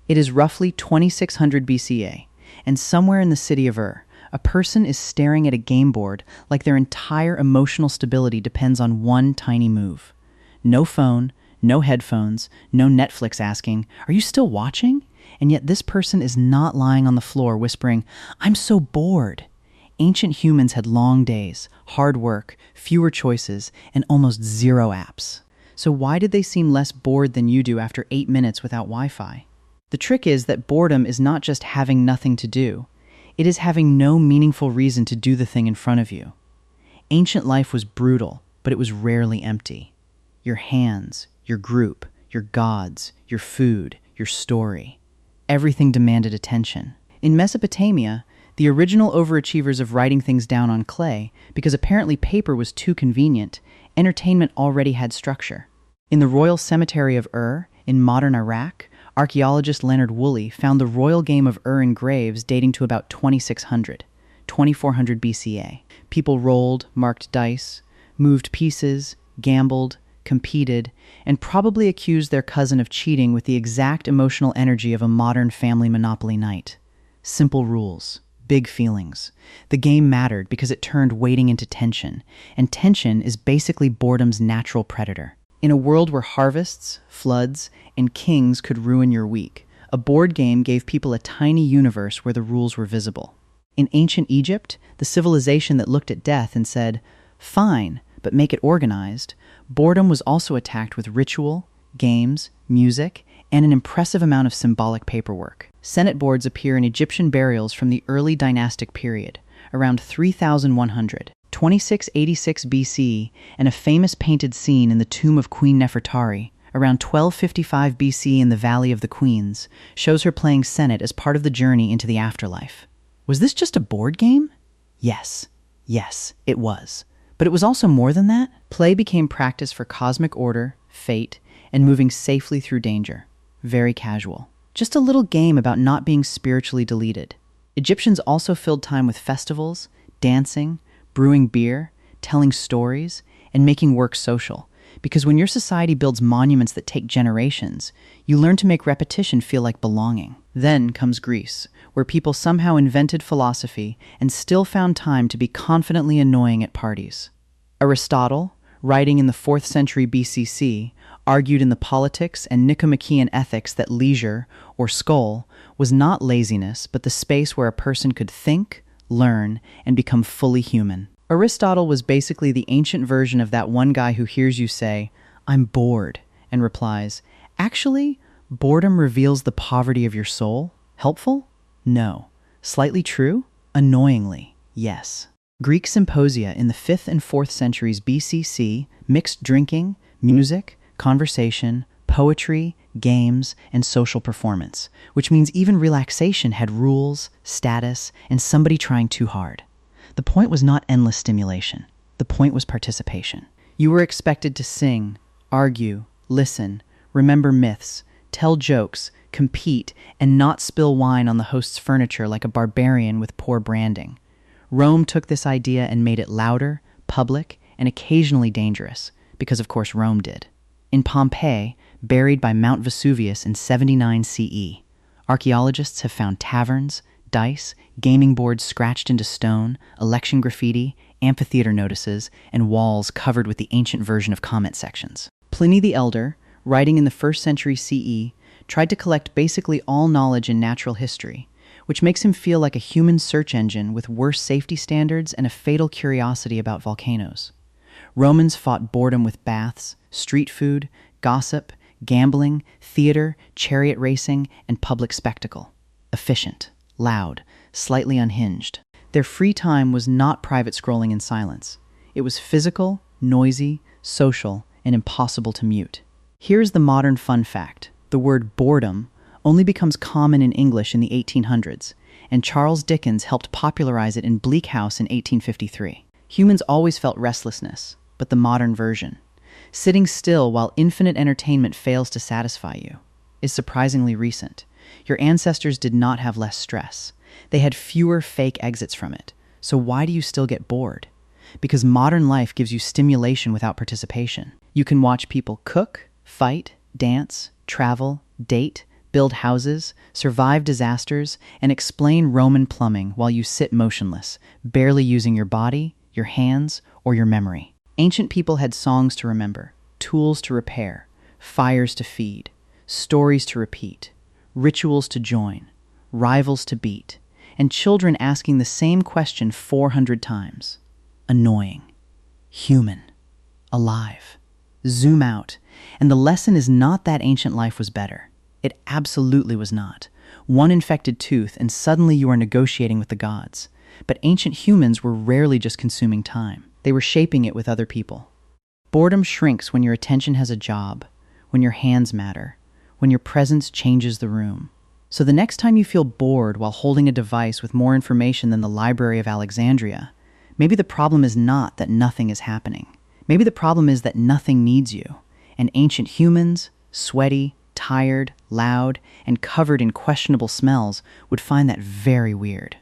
It is roughly 2600 BCA, and somewhere in the city of Ur, a person is staring at a game board like their entire emotional stability depends on one tiny move. No phone, no headphones, no Netflix asking, "Are you still watching?" And yet this person is not lying on the floor whispering, "I'm so bored." Ancient humans had long days, hard work, fewer choices, and almost zero apps. So why did they seem less bored than you do after 8 minutes without Wi-Fi? The trick is that boredom is not just having nothing to do. It is having no meaningful reason to do the thing in front of you. Ancient life was brutal, but it was rarely empty. Your hands, your group, your gods, your food, your story. Everything demanded attention. In Mesopotamia, the original overachievers of writing things down on clay, because apparently paper was too convenient, entertainment already had structure. In the royal cemetery of Ur, in modern Iraq, archaeologist Leonard Woolley found the royal game of Ur in graves dating to about 2600, 2400 BCA. People rolled, marked dice, moved pieces, gambled, competed, and probably accused their cousin of cheating with the exact emotional energy of a modern family Monopoly night. Simple rules, big feelings. The game mattered because it turned waiting into tension, and tension is basically boredom's natural predator. In a world where harvests, floods, and kings could ruin your week, a board game gave people a tiny universe where the rules were visible. In ancient Egypt, the civilization that looked at death and said, "Fine, but make it organized," boredom was also attacked with ritual, games, music, and an impressive amount of symbolic paperwork. Senet boards appear in Egyptian burials from the early dynastic period, around 3100. 2686 BC, and a famous painted scene in the tomb of Queen Nefertari, around 1255 BC in the Valley of the Queens, shows her playing senet as part of the journey into the afterlife. Was this just a board game? Yes, it was. But it was also more than that. Play became practice for cosmic order, fate, and moving safely through danger. Very casual. Just a little game about not being spiritually deleted. Egyptians also filled time with festivals, dancing, brewing beer, telling stories, and making work social. Because when your society builds monuments that take generations, you learn to make repetition feel like belonging. Then comes Greece, where people somehow invented philosophy and still found time to be confidently annoying at parties. Aristotle, writing in the 4th century BCC, argued in the Politics and Nicomachean Ethics that leisure, or skol, was not laziness, but the space where a person could think, learn, and become fully human. Aristotle was basically the ancient version of that one guy who hears you say, "I'm bored," and replies, "Actually, boredom reveals the poverty of your soul. Helpful? No. Slightly true? Annoyingly, yes." Greek symposia in the 5th and 4th centuries BCC mixed drinking, music, conversation, poetry, games, and social performance, which means even relaxation had rules, status, and somebody trying too hard. The point was not endless stimulation. The point was participation. You were expected to sing, argue, listen, remember myths, tell jokes, compete, and not spill wine on the host's furniture like a barbarian with poor branding. Rome took this idea and made it louder, public, and occasionally dangerous, because of course Rome did. In Pompeii, buried by Mount Vesuvius in 79 CE, archaeologists have found taverns, dice, gaming boards scratched into stone, election graffiti, amphitheater notices, and walls covered with the ancient version of comment sections. Pliny the Elder, writing in the 1st century CE, tried to collect basically all knowledge in natural history, which makes him feel like a human search engine with worse safety standards and a fatal curiosity about volcanoes. Romans fought boredom with baths, street food, gossip, gambling, theater, chariot racing, and public spectacle. Efficient, loud, slightly unhinged. Their free time was not private scrolling in silence. It was physical, noisy, social, and impossible to mute. Here's the modern fun fact. The word boredom only becomes common in English in the 1800s, and Charles Dickens helped popularize it in Bleak House in 1853. Humans always felt restlessness, but the modern version, sitting still while infinite entertainment fails to satisfy you, is surprisingly recent. Your ancestors did not have less stress. They had fewer fake exits from it. So why do you still get bored? Because modern life gives you stimulation without participation. You can watch people cook, fight, dance, travel, date, build houses, survive disasters, and explain Roman plumbing while you sit motionless, barely using your body, your hands, or your memory. Ancient people had songs to remember, tools to repair, fires to feed, stories to repeat, rituals to join, rivals to beat, and children asking the same question 400 times. Annoying. Human. Alive. Zoom out, and the lesson is not that ancient life was better. It absolutely was not. One infected tooth, and suddenly you are negotiating with the gods. But ancient humans were rarely just consuming time. They were shaping it with other people. Boredom shrinks when your attention has a job, when your hands matter, when your presence changes the room. So the next time you feel bored while holding a device with more information than the Library of Alexandria, maybe the problem is not that nothing is happening. Maybe the problem is that nothing needs you, and ancient humans, sweaty, tired, loud, and covered in questionable smells, would find that very weird.